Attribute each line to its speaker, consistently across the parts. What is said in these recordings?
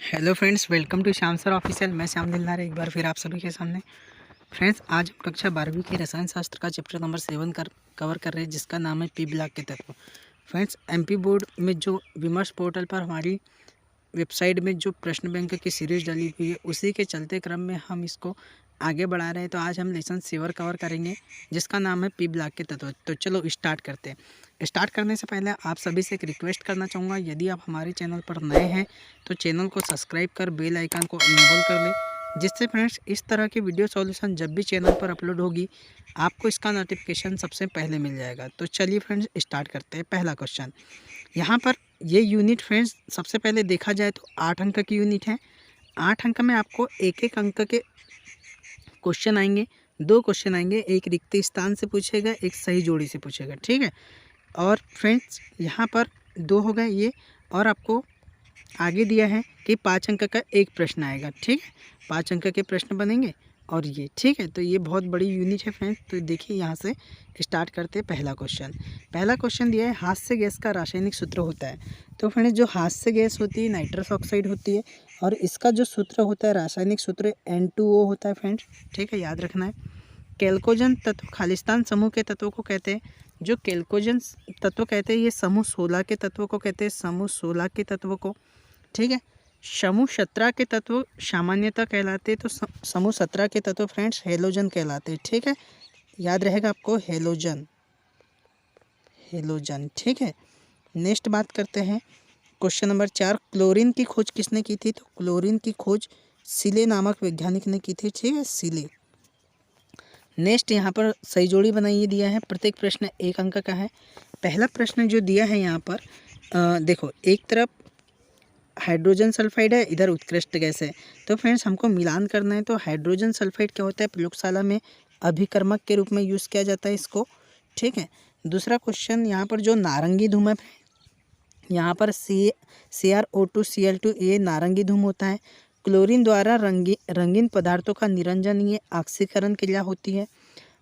Speaker 1: Hello friends, welcome to Shyam sir official. मैं श्याम दिलदार एक बार फिर आप सभी के सामने। फ्रेंड्स, आज हम कक्षा 12वीं के रसायन शास्त्र का चैप्टर नंबर 7 कवर कर रहे हैं, जिसका नाम है पी ब्लॉक के तत्व। फ्रेंड्स, एमपी बोर्ड में जो विमर्श पोर्टल पर हमारी वेबसाइट में जो प्रश्न बैंक की सीरीज डाली हुई है, उसी के चलते क्रम में हम इसको आगे बढ़ा रहे हैं। तो आज हम लेसन 7 कवर करेंगे, जिसका नाम है पी ब्लॉक के तत्व। तो चलो स्टार्ट करते हैं। स्टार्ट करने से पहले आप सभी से एक रिक्वेस्ट करना चाहूँगा, यदि आप हमारे चैनल पर नए हैं तो चैनल को सब्सक्राइब कर बेल आइकन को इनेबल कर लें, जिससे फ्रेंड्स इस तरह की वीडियो सॉल्यूशन जब भी चैनल पर अपलोड होगी आपको इसका नोटिफिकेशन सबसे पहले मिल जाएगा। तो चलिए फ्रेंड्स स्टार्ट करते हैं। पहला क्वेश्चन यहाँ पर, ये यूनिट फ्रेंड्स सबसे पहले देखा जाए तो 8 अंक की यूनिट है। 8 अंक में आपको एक एक अंक के क्वेश्चन आएंगे। 2 क्वेश्चन आएंगे, एक रिक्त स्थान से पूछेगा, एक सही जोड़ी से पूछेगा, ठीक है। और फ्रेंड्स यहाँ पर 2 हो गए ये, और आपको आगे दिया है कि 5 अंक का एक प्रश्न आएगा, ठीक है। 5 अंक के प्रश्न बनेंगे और ये, ठीक है। तो ये बहुत बड़ी यूनिट है फ्रेंड्स। तो देखिए यहाँ से स्टार्ट करते हैं। पहला क्वेश्चन दिया है, हास्य गैस का रासायनिक सूत्र होता है। तो फ्रेंड्स, जो हास्य गैस होती है नाइट्रस ऑक्साइड होती है, और इसका जो सूत्र होता है, रासायनिक सूत्र N2O होता है फ्रेंड्स, ठीक है, याद रखना है। कैल्कोजन तत्व खालिस्तान समूह के तत्वों को कहते हैं। जो कैल्कोजन तत्व कहते हैं, ये समूह 16 के तत्वों को कहते हैं, समूह 16 के तत्वों को, ठीक है। समूह 17 के तत्व सामान्यतः कहलाते हैं, तो समूह 17 के तत्व फ्रेंड्स हेलोजन कहलाते हैं, ठीक है। याद रहेगा आपको, हेलोजन, ठीक है। नेक्स्ट बात करते हैं क्वेश्चन नंबर 4, क्लोरीन की खोज किसने की थी? तो क्लोरीन की खोज सिले नामक वैज्ञानिक ने की थी, ठीक है, सिले। नेक्स्ट यहाँ पर सही जोड़ी बनाइए दिया है। प्रत्येक प्रश्न 1 अंक का है। पहला प्रश्न जो दिया है यहाँ पर, देखो, एक तरफ हाइड्रोजन सल्फाइड है, इधर उत्कृष्ट गैस है। तो फ्रेंड्स हमको मिलान करना है। तो हाइड्रोजन सल्फाइड क्या होता है, प्रयोगशाला में अभिकर्मक के रूप में यूज़ किया जाता है इसको, ठीक है। दूसरा क्वेश्चन यहाँ पर, जो नारंगी धूम है, यहाँ पर CrO2Cl2, ये नारंगी धूम होता है। क्लोरीन द्वारा रंगीन पदार्थों का निरंजन, ये ऑक्सीकरण क्रिया होती है।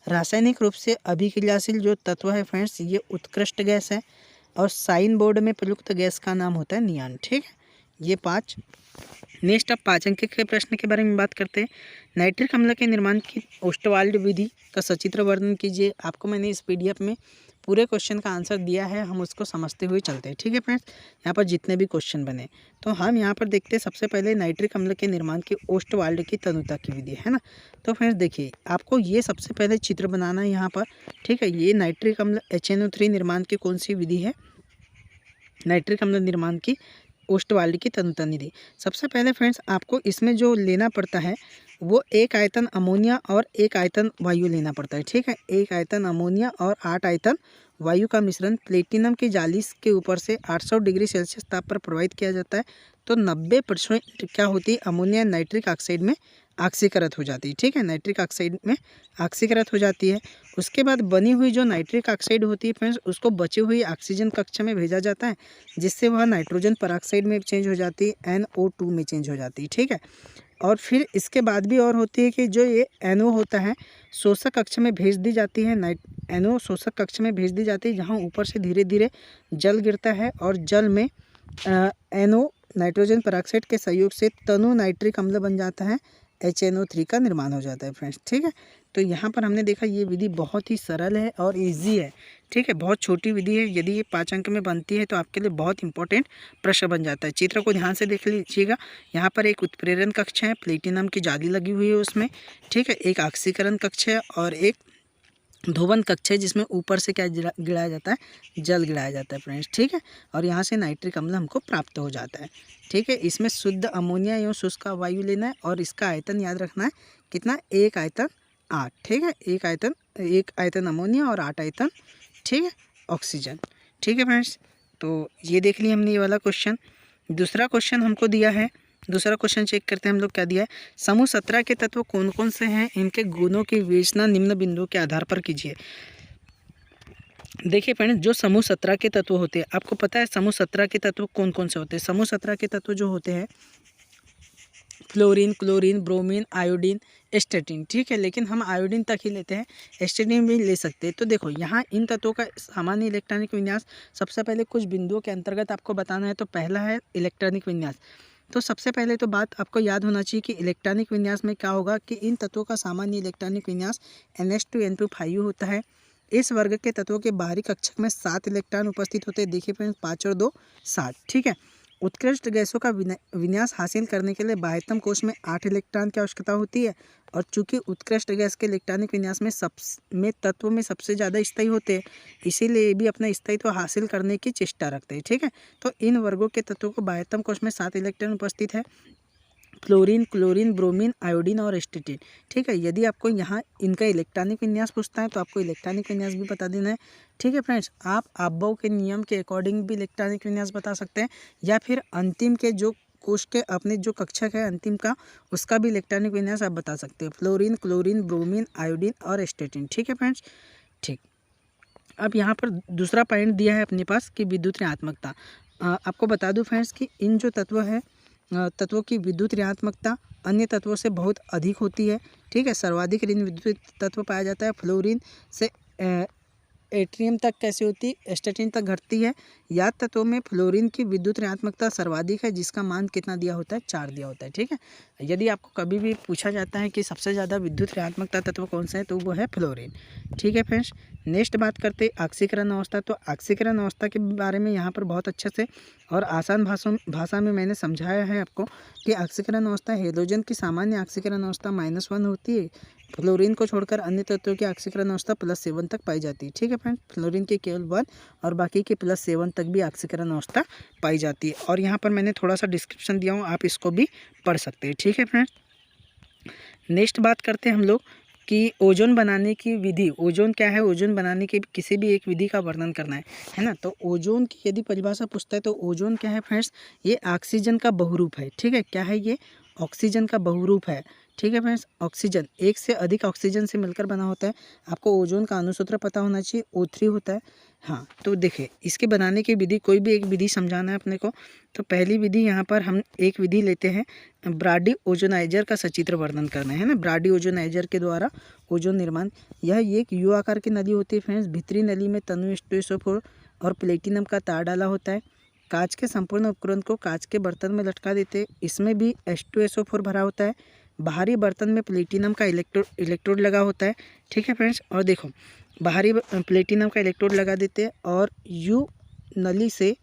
Speaker 1: रासायनिक रूप से अभिक्रियाशील जो तत्व है फ्रेंड्स, ये उत्कृष्ट गैस है। और साइन बोर्ड में प्रयुक्त गैस का नाम होता है नियान, ठीक है। ये 5। नेक्स्ट, अब 5 अंक के प्रश्न के बारे में बात करते हैं। नाइट्रिक अम्ल के निर्माण की ओस्टवाल्ड विधि का सचित्र वर्णन कीजिए। आपको मैंने इस PDF में पूरे क्वेश्चन का आंसर दिया है, हम उसको समझते हुए चलते हैं, ठीक है फ्रेंड्स। यहाँ पर जितने भी क्वेश्चन बने, तो हम यहाँ पर देखते हैं सबसे पहले नाइट्रिक अम्ल के निर्माण की ओस्टवाल्ड की तनुता की विधि, है ना। तो फ्रेंड्स देखिए, आपको ये सबसे पहले चित्र बनाना है यहाँ पर, ठीक है। ये नाइट्रिक अम्ल HNO3 निर्माण की कौन सी विधि है? नाइट्रिक अम्ल निर्माण की ओस्टवाल्ड की तनुता निधि। सबसे पहले फ्रेंड्स आपको इसमें जो लेना पड़ता है वो 1 आयतन अमोनिया और 1 आयतन वायु लेना पड़ता है, ठीक है। 1 आयतन अमोनिया और 8 आयतन वायु का मिश्रण प्लेटिनम की जाली के ऊपर से 800 डिग्री सेल्सियस ताप पर प्रवाहित किया जाता है। तो 90% क्या होती है, अमोनिया नाइट्रिक ऑक्साइड में ऑक्सीकृत हो जाती है, ठीक है। नाइट्रिक ऑक्साइड में ऑक्सीकृत हो जाती है। उसके बाद बनी हुई जो नाइट्रिक ऑक्साइड होती है फ्रेंड्स, उसको बची हुई ऑक्सीजन कक्षा में भेजा जाता है, जिससे वह नाइट्रोजन परऑक्साइड में चेंज हो जाती है, NO2 में चेंज हो जाती है, ठीक है। और फिर इसके बाद भी और होती है कि जो ये NO होता है, शोषक कक्ष में भेज दी जाती है। NO शोषक कक्ष में भेज दी जाती है, जहाँ ऊपर से धीरे धीरे जल गिरता है, और जल में NO नाइट्रोजन परऑक्साइड के सहयोग से तनु नाइट्रिक अम्ल बन जाता है, HNO3 का निर्माण हो जाता है फ्रेंड्स, ठीक है। तो यहाँ पर हमने देखा ये विधि बहुत ही सरल है और इजी है, ठीक है। बहुत छोटी विधि है। यदि ये 5 अंक में बनती है तो आपके लिए बहुत इंपॉर्टेंट प्रश्न बन जाता है। चित्र को ध्यान से देख लीजिएगा। यहाँ पर एक उत्प्रेरण कक्ष है, प्लेटिनम की जाली लगी हुई है उसमें, ठीक है। एक ऑक्सीकरण कक्ष है और एक धोवन कक्ष है, जिसमें ऊपर से क्या गिराया जाता है, जल गिराया जाता है फ्रेंड्स, ठीक है। और यहाँ से नाइट्रिक अम्ल हमको प्राप्त हो जाता है, ठीक है। इसमें शुद्ध अमोनिया एवं शुष्क वायु लेना है, और इसका आयतन याद रखना है कितना, 1 आयतन 8, ठीक है। 1 आयतन अमोनिया और 8 आयतन, ठीक है, ऑक्सीजन, ठीक है फ्रेंड्स। तो ये देख लिया हमने ये वाला क्वेश्चन। दूसरा क्वेश्चन हमको दिया है, दूसरा क्वेश्चन चेक करते हैं हम लोग, क्या दिया है। समूह 17 के तत्व कौन कौन से हैं, इनके गुणों की विवेचना निम्न बिंदुओं के आधार पर कीजिए। देखिए फ्रेंड्स, जो समूह 17 के तत्व होते हैं, आपको पता है समूह 17 के तत्व कौन कौन से होते हैं। समूह 17 के तत्व जो होते हैं, फ्लोरीन, क्लोरीन, ब्रोमीन, आयोडीन, एस्टेटिन, ठीक है। लेकिन हम आयोडीन तक ही लेते हैं, एस्टेटिन भी ले सकते हैं। तो देखो यहाँ इन तत्वों का सामान्य इलेक्ट्रॉनिक विन्यास सबसे पहले कुछ बिंदुओं के अंतर्गत आपको बताना है। तो पहला है इलेक्ट्रॉनिक विन्यास। तो सबसे पहले तो बात आपको याद होना चाहिए कि इलेक्ट्रॉनिक विन्यास में क्या होगा कि इन तत्वों का सामान्य इलेक्ट्रॉनिक विन्यास NH2 होता है। इस वर्ग के तत्वों के बाहरी कक्षक में 7 इलेक्ट्रॉन उपस्थित होते हैं। देखिए फ्रेंड्स 5 और 2 7, ठीक है। उत्कृष्ट गैसों का विन्यास हासिल करने के लिए बाह्यतम कोश में 8 इलेक्ट्रॉन की आवश्यकता होती है। और चूंकि उत्कृष्ट गैस के इलेक्ट्रॉनिक विन्यास में तत्व में सबसे ज़्यादा स्थायी होते हैं, इसीलिए ये भी अपना स्थायित्व हासिल करने की चेष्टा रखते हैं, ठीक है। तो इन वर्गों के तत्वों को बाह्यतम कोश में 7 इलेक्ट्रॉन उपस्थित है। फ्लोरीन, क्लोरीन, ब्रोमीन, आयोडीन और एस्टेटिन, ठीक है। यदि आपको यहाँ इनका इलेक्ट्रॉनिक विन्यास पूछता है तो आपको इलेक्ट्रॉनिक विन्यास भी बता देना है, ठीक है फ्रेंड्स। आप अबव के नियम के अकॉर्डिंग भी इलेक्ट्रॉनिक विन्यास बता सकते हैं, या फिर अंतिम के जो कोश के अपने जो कक्षक है अंतिम का, उसका भी इलेक्ट्रॉनिक विन्यास आप बता सकते हैं। फ्लोरीन, क्लोरीन, ब्रोमीन, आयोडीन और एस्टेटिन, ठीक है फ्रेंड्स, ठीक। अब यहाँ पर दूसरा पॉइंट दिया है अपने पास कि विद्युत ऋणात्मकता। आपको बता दूं फ्रेंड्स कि इन जो तत्वों की विद्युत ऋणात्मकता अन्य तत्वों से बहुत अधिक होती है, ठीक है। सर्वाधिक ऋण विद्युत तत्व पाया जाता है फ्लोरीन से एट्रियम तक कैसी होती है, एस्टेटिन तक घटती है। याद तत्वों में फ्लोरीन की विद्युत ऋणात्मकता सर्वाधिक है, जिसका मान कितना दिया होता है, 4 दिया होता है, ठीक है। यदि आपको कभी भी पूछा जाता है कि सबसे ज़्यादा विद्युत ऋणात्मकता तत्व कौन सा है, तो वो है फ्लोरीन, ठीक है फ्रेंड्स। नेक्स्ट बात करते हैं ऑक्सीकरण अवस्था। तो ऑक्सीकरण अवस्था के बारे में यहाँ पर बहुत अच्छे से और आसान भाषा में मैंने समझाया है आपको कि ऑक्सीकरण अवस्था हेलोजन की सामान्य ऑक्सीकरण अवस्था -1 होती है। फ्लोरीन को छोड़कर अन्य तत्वों की ऑक्सीकरण अवस्था +7 तक पाई जाती है, ठीक है फ्रेंड। फ्लोरीन की केवल 1 और बाकी की +7 तक भी ऑक्सीकरण अवस्था पाई जाती है। और यहाँ पर मैंने थोड़ा सा डिस्क्रिप्शन दिया हूँ, आप इसको भी पढ़ सकते हैं, ठीक है फ्रेंड। नेक्स्ट बात करते हैं हम लोग कि ओजोन बनाने की विधि। ओजोन क्या है, ओजोन बनाने की किसी भी एक विधि का वर्णन करना है ना। तो ओजोन की यदि परिभाषा पूछता है तो ओजोन क्या है फ्रेंड्स, ये ऑक्सीजन का बहुरूप है, ठीक है। क्या है ये, ऑक्सीजन का बहुरूप है, ठीक है फ्रेंड्स। ऑक्सीजन एक से अधिक ऑक्सीजन से मिलकर बना होता है। आपको ओजोन का अणुसूत्र पता होना चाहिए, O3 होता है। हाँ, तो देखिए इसके बनाने की विधि, कोई भी एक विधि समझाना है अपने को। तो पहली विधि यहाँ पर हम एक विधि लेते हैं, ब्राडी ओजोनाइजर का सचित्र वर्णन करना है ना। ब्राडी ओजोनाइजर के द्वारा ओजोन निर्माण, यह एक यू आकार की नली होती है फ्रेंड्स। भीतरी नली में तनु H2SO4 और प्लेटिनम का तार डाला होता है। कांच के संपूर्ण उपकरण को कांच के बर्तन में लटका देते हैं, इसमें भी H2SO4 भरा होता है। बाहरी बर्तन में प्लेटिनम का इलेक्ट्रोड लगा होता है, ठीक है फ्रेंड्स। और देखो बाहरी प्लेटिनम का इलेक्ट्रोड लगा देते हैं और यू नली से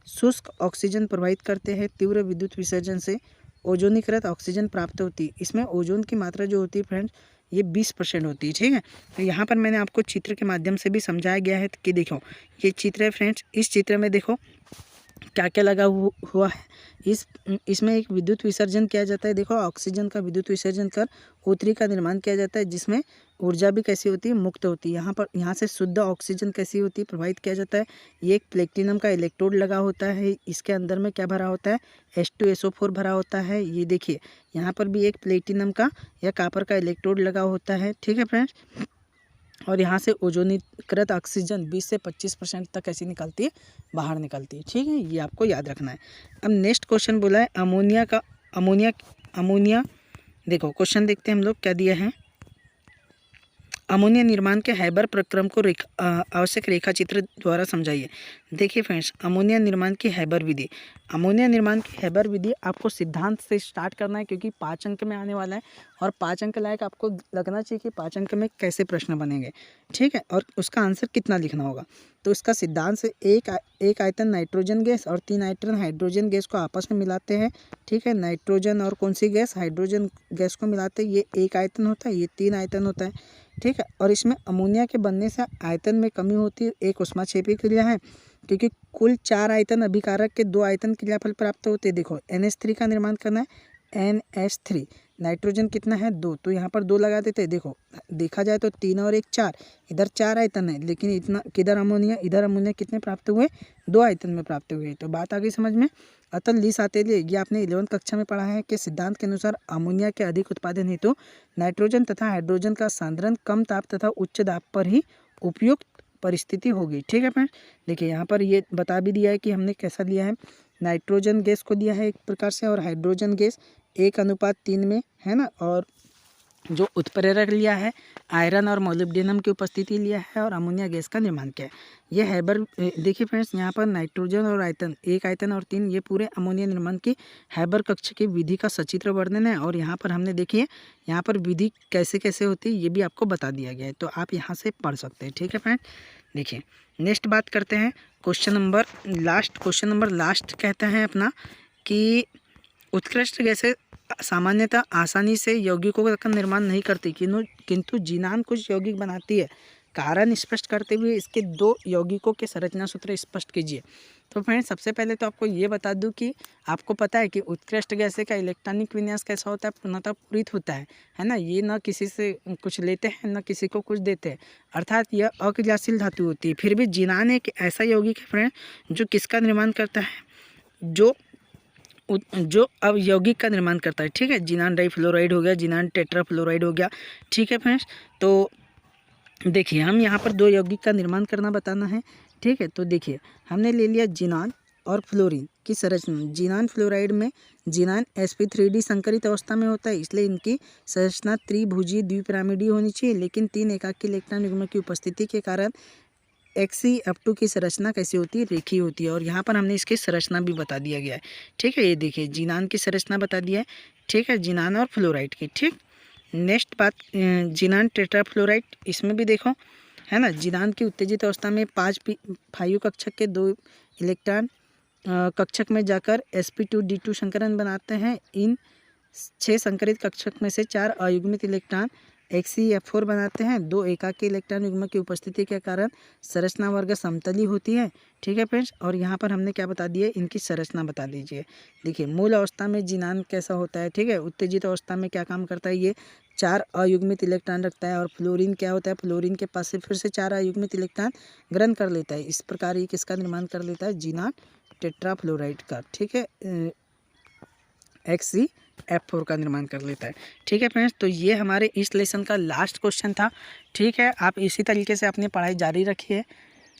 Speaker 1: शुष्क ऑक्सीजन प्रवाहित करते हैं। तीव्र विद्युत विसर्जन से ओजोनीकृत ऑक्सीजन प्राप्त होती है। इसमें ओजोन की मात्रा जो होती है फ्रेंड्स, ये 20% होती है, ठीक है। तो यहाँ पर मैंने आपको चित्र के माध्यम से भी समझाया गया है कि देखो ये चित्र है फ्रेंड्स। इस चित्र में देखो क्या क्या लगा हुआ है। इसमें एक विद्युत विसर्जन किया जाता है। देखो ऑक्सीजन का विद्युत विसर्जन कर O3 का निर्माण किया जाता है, जिसमें ऊर्जा भी कैसी होती है, मुक्त होती है। यहाँ से शुद्ध ऑक्सीजन कैसी होती है, प्रवाहित किया जाता है। ये एक प्लेटिनम का इलेक्ट्रोड लगा होता है, इसके अंदर में क्या भरा होता है, H2SO4 भरा होता है। ये देखिए यहाँ पर भी एक प्लेटिनम का या कापर का इलेक्ट्रोड लगा होता है, ठीक है फ्रेंड्स। और यहाँ से ओजोनीकृत ऑक्सीजन 20 से 25% तक ऐसी निकलती है, बाहर निकलती है, ठीक है। ये आपको याद रखना है। अब नेक्स्ट क्वेश्चन बोला है अमोनिया। देखो क्वेश्चन देखते हैं हम लोग क्या दिया है। अमोनिया निर्माण के हैबर प्रक्रम को आवश्यक रेखा चित्र द्वारा समझाइए। देखिए फ्रेंड्स, अमोनिया निर्माण की हैबर विधि। अमोनिया निर्माण की हैबर विधि आपको सिद्धांत से स्टार्ट करना है, क्योंकि 5 अंक में आने वाला है और 5 अंक लायक आपको लगना चाहिए कि 5 अंक में कैसे प्रश्न बनेंगे, ठीक है, और उसका आंसर कितना लिखना होगा। तो इसका सिद्धांत से एक आयतन नाइट्रोजन गैस और 3 आयतन हाइड्रोजन गैस को आपस में मिलाते हैं, ठीक है। नाइट्रोजन और कौन सी गैस, हाइड्रोजन गैस को मिलाते हैं, ये 1 आयतन होता है, ये 3 आयतन होता है, ठीक है। और इसमें अमोनिया के बनने से आयतन में कमी होती है, एक ऊष्माक्षेपी क्रिया है, क्योंकि कुल 4 आयतन अभिकारक के 2 आयतन क्रियाफल प्राप्त होते हैं। देखो NH3 का निर्माण करना है, NH3, नाइट्रोजन कितना है 2, तो यहाँ पर 2 लगा देते हैं। देखो देखा जाए तो 3 और 1 4, इधर 4 आयतन है, लेकिन इतना किधर अमोनिया, इधर अमोनिया कितने प्राप्त हुए, 2 आयतन में प्राप्त हुए। तो बात आ गई समझ में। अतः लीस आते ये आपने 11वीं कक्षा में पढ़ा है कि सिद्धांत के अनुसार अमोनिया के अधिक उत्पादन हेतु नाइट्रोजन तथा हाइड्रोजन का सांद्रण कम ताप तथा उच्च दाब पर ही उपयुक्त परिस्थिति होगी, ठीक है फ्रेंड। देखिए यहाँ पर ये बता भी दिया है कि हमने कैसा लिया है, नाइट्रोजन गैस को दिया है एक प्रकार से, और हाइड्रोजन गैस 1:3 में है ना, और जो उत्प्रेरक लिया है, आयरन और मोलिब्डेनम की उपस्थिति लिया है और अमोनिया गैस का निर्माण किया है। ये हैबर देखिए फ्रेंड्स, यहाँ पर नाइट्रोजन और आयतन, 1 आयतन और 3, ये पूरे अमोनिया निर्माण की हैबर कक्ष की विधि का सचित्र वर्णन है। और यहाँ पर हमने देखिए यहाँ पर विधि कैसे कैसे होती है ये भी आपको बता दिया गया है, तो आप यहाँ से पढ़ सकते हैं। ठीक है फ्रेंड, देखिए नेक्स्ट बात करते हैं क्वेश्चन नंबर लास्ट कहते हैं अपना कि उत्कृष्ट गैसें सामान्यतः आसानी से यौगिकों का निर्माण नहीं करती, किंतु जिनान कुछ यौगिक बनाती है। कारण स्पष्ट करते हुए इसके 2 यौगिकों के संरचना सूत्र स्पष्ट कीजिए। तो फ्रेंड्स, सबसे पहले तो आपको ये बता दूं कि आपको पता है कि उत्कृष्ट गैसें का इलेक्ट्रॉनिक विन्यास कैसा होता है, पूर्णतः पूरित होता है ना। ये न किसी से कुछ लेते हैं न किसी को कुछ देते हैं, अर्थात यह अक्रियाशील धातु होती है। फिर भी जिनान एक ऐसा यौगिक है फ्रेंड जो किसका निर्माण करता है, जो अब यौगिक का निर्माण करता है। ठीक है, जिनान डाइफ्लोराइड हो गया, जिनान टेट्राफ्लोराइड हो गया। ठीक है फ्रेंड्स, तो देखिए हम यहाँ पर 2 यौगिक का निर्माण करना बताना है। ठीक है, तो देखिए हमने ले लिया जिनान और फ्लोरीन की संरचना। जिनान फ्लोराइड में जिनान sp3d संकरित अवस्था में होता है, इसलिए इनकी संरचना त्रिभुजीय द्विपिरामिडीय होनी चाहिए, लेकिन 3 एकाकी इलेक्ट्रॉन युग्म की उपस्थिति के कारण XeF2 की संरचना कैसी होती है, रेखीय होती है। और यहाँ पर हमने इसकी संरचना भी बता दिया गया है। ठीक है, ये देखिए जिनान की संरचना बता दिया है। ठीक है, जिनान और फ्लोराइड की। ठीक, नेक्स्ट बात जिनान टेट्राफ्लोराइड, इसमें भी देखो है ना, जिनान की उत्तेजित अवस्था में 5 कक्षक के 2 इलेक्ट्रॉन कक्षक में जाकर sp2d2 संकरण बनाते हैं। इन 6 संकरित कक्षक में से 4 अयुग्मित इलेक्ट्रॉन XeF4 बनाते हैं। 2 एकाकी इलेक्ट्रॉन युग्म की उपस्थिति के कारण संरचना वर्ग समतली होती है। ठीक है फ्रेंड्स, और यहाँ पर हमने क्या बता दिया, इनकी संरचना बता दीजिए। देखिए मूल अवस्था में जिनान कैसा होता है, ठीक है, उत्तेजित अवस्था में क्या काम करता है, ये 4 अयुग्मित इलेक्ट्रॉन रखता है। और फ्लोरीन क्या होता है, फ्लोरीन के पास से फिर से 4 अयुग्मित इलेक्ट्रॉन ग्रहण कर लेता है। इस प्रकार ये किसका निर्माण कर लेता है, जिनान टेट्राफ्लोराइड का। ठीक है, XeF4 का निर्माण कर लेता है। ठीक है फ्रेंड्स, तो ये हमारे इस लेसन का लास्ट क्वेश्चन था। ठीक है, आप इसी तरीके से अपनी पढ़ाई जारी रखिए।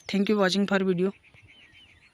Speaker 1: Thank you watching for video.